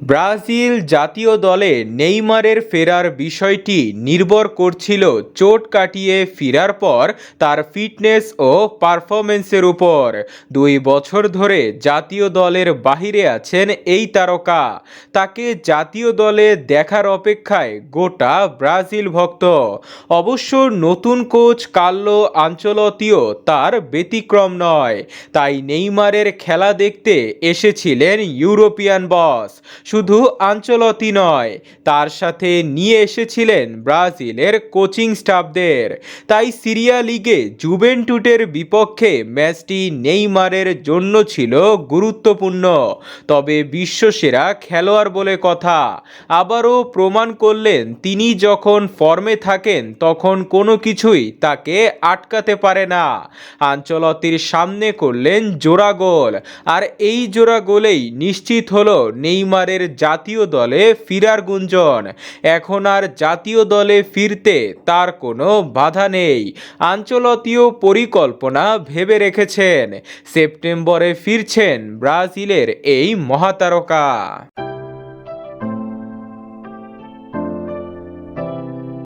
Brazil জাতীয় দলে নেইমারের ফেরার বিষয়টি নির্ভর করছিল চোট কাটিয়ে ফেরার পর তার ফিটনেস ও পারফরমেন্সের উপর। 2 বছর ধরে জাতীয় দলের বাহিরে আছেন এই তারকা। তাকে জাতীয় দলে দেখার অপেক্ষায় গোটা ব্রাজিল ভক্ত। অবশ্য নতুন কোচ কার্লো আনচেলত্তিও তার ব্যতিক্রম নয়। তাই নেইমারের খেলা দেখতে এসেছিলেন ইউরোপিয়ান বস। শুধু আনচেলত্তি নয়, তার সাথে নিয়ে এসেছিলেন ব্রাজিলের কোচিং স্টাফদের। তাই সিরিয়া লিগে জুভেন্টুসের বিপক্ষে ম্যাচটি নেইমারের জন্য ছিল গুরুত্বপূর্ণ। তবে বিশ্বসেরা খেলোয়াড় বলে কথা। আবারও প্রমাণ করলেন তিনি যখন ফর্মে থাকেন তখন কোনো কিছুই তাকে আটকাতে পারে না। আনচেলত্তির সামনে করলেন জোড়া গোল, আর এই জোড়া গোলেই নিশ্চিত হলো নেইমারের জাতীয় দলে ফেরার গুঞ্জন। এখন আর জাতীয় দলে ফিরতে তার কোনো বাধা নেই। আনচেলত্তিও পরিকল্পনা ভেবে রেখেছেন, সেপ্টেম্বরে ফিরছেন ব্রাজিলের এই মহাতারকা।